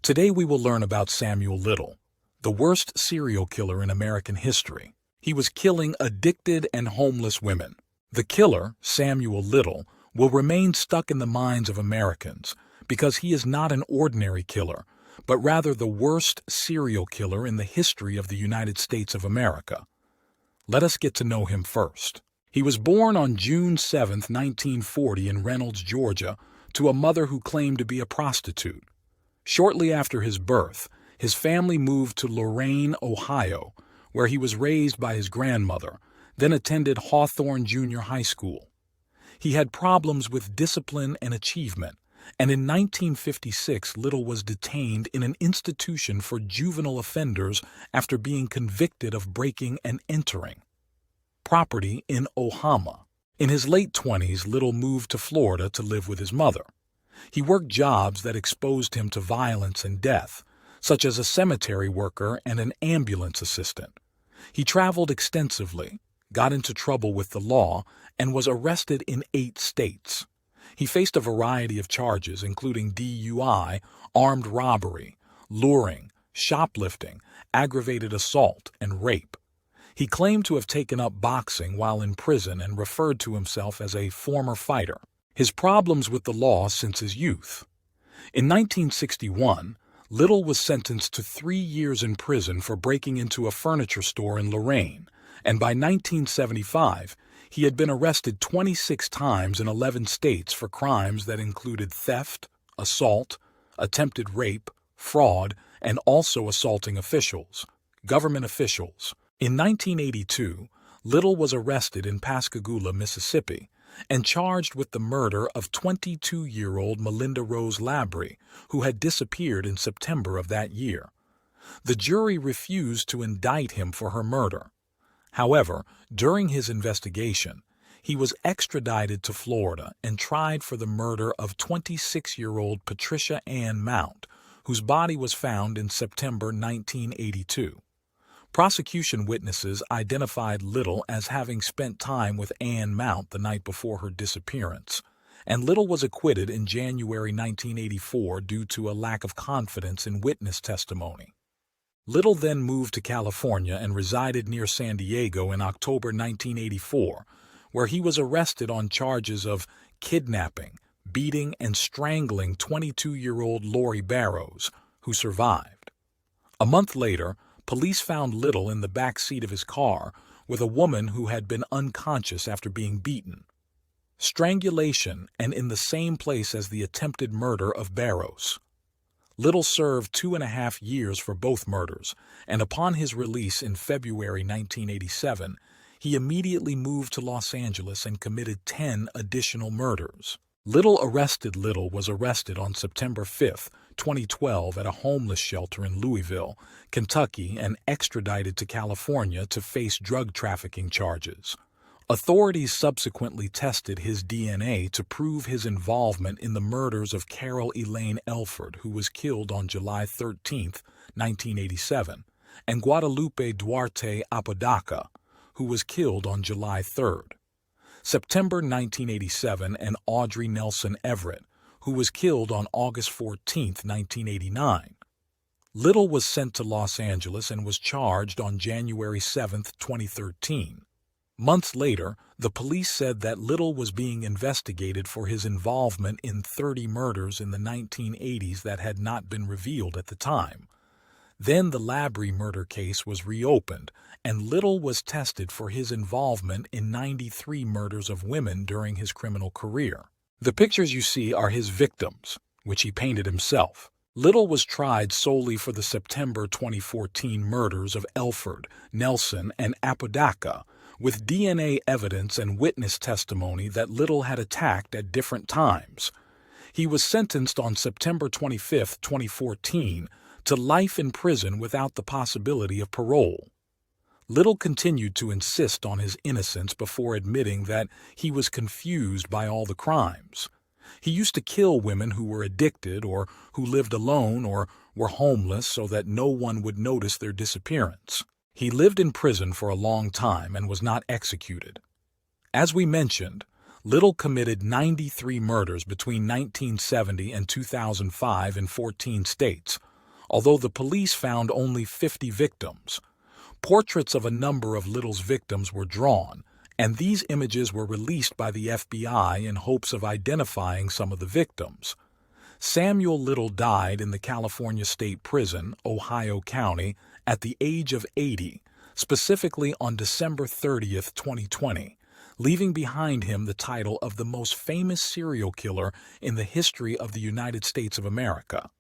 Today we will learn about Samuel Little, the worst serial killer in American history. He was killing addicted and homeless women. The killer, Samuel Little, will remain stuck in the minds of Americans because he is not an ordinary killer, but rather the worst serial killer in the history of the United States of America. Let us get to know him first. He was born on June 7, 1940 in Reynolds, Georgia, to a mother who claimed to be a prostitute. Shortly after his birth, his family moved to Lorain, Ohio, where he was raised by his grandmother, then attended Hawthorne Junior High School. He had problems with discipline and achievement, and in 1956 Little was detained in an institution for juvenile offenders after being convicted of breaking and entering property in Ohama. In his late 20s, Little moved to Florida to live with his mother. He worked jobs that exposed him to violence and death, such as a cemetery worker and an ambulance assistant. He traveled extensively, got into trouble with the law, and was arrested in 8 states. He faced a variety of charges, including DUI, armed robbery, luring, shoplifting, aggravated assault, and rape. He claimed to have taken up boxing while in prison and referred to himself as a former fighter. His problems with the law since his youth. In 1961, Little was sentenced to 3 years in prison for breaking into a furniture store in Lorain, and by 1975, he had been arrested 26 times in 11 states for crimes that included theft, assault, attempted rape, fraud, and also assaulting government officials. In 1982, Little was arrested in Pascagoula, Mississippi, and charged with the murder of 22-year-old Melinda Rose Labrie, who had disappeared in September of that year. The jury refused to indict him for her murder. However, during his investigation, he was extradited to Florida and tried for the murder of 26-year-old Patricia Ann Mount, whose body was found in September 1982. Prosecution witnesses identified Little as having spent time with Ann Mount the night before her disappearance, and Little was acquitted in January 1984 due to a lack of confidence in witness testimony. Little then moved to California and resided near San Diego in October 1984, where he was arrested on charges of kidnapping, beating, and strangling 22-year-old Lori Barrows, who survived. A month later, police found Little in the back seat of his car with a woman who had been unconscious after being beaten. Strangulation, and in the same place as the attempted murder of Barrows. Little served 2.5 years for both murders, and upon his release in February 1987, he immediately moved to Los Angeles and committed 10 additional murders. Little was arrested on September 5, 2012 at a homeless shelter in Louisville, Kentucky, and extradited to California to face drug trafficking charges. Authorities subsequently tested his DNA to prove his involvement in the murders of Carol Elaine Elford, who was killed on July 13, 1987, and Guadalupe Duarte Apodaca, who was killed on July 3rd. September 1987, and Audrey Nelson Everett, who was killed on August 14, 1989. Little was sent to Los Angeles and was charged on January 7, 2013. Months later, the police said that Little was being investigated for his involvement in 30 murders in the 1980s that had not been revealed at the time. Then the Labrie murder case was reopened, and Little was tested for his involvement in 93 murders of women during his criminal career. The pictures you see are his victims, which he painted himself. Little was tried solely for the September 2014 murders of Elford, Nelson, and Apodaca, with DNA evidence and witness testimony that Little had attacked at different times. He was sentenced on September 25, 2014, to life in prison without the possibility of parole. Little continued to insist on his innocence before admitting that he was confused by all the crimes. He used to kill women who were addicted or who lived alone or were homeless so that no one would notice their disappearance. He lived in prison for a long time and was not executed. As we mentioned, Little committed 93 murders between 1970 and 2005 in 14 states, although the police found only 50 victims. Portraits of a number of Little's victims were drawn, and these images were released by the FBI in hopes of identifying some of the victims. Samuel Little died in the California State Prison, Ohio County, at the age of 80, specifically on December 30, 2020, leaving behind him the title of the most famous serial killer in the history of the United States of America.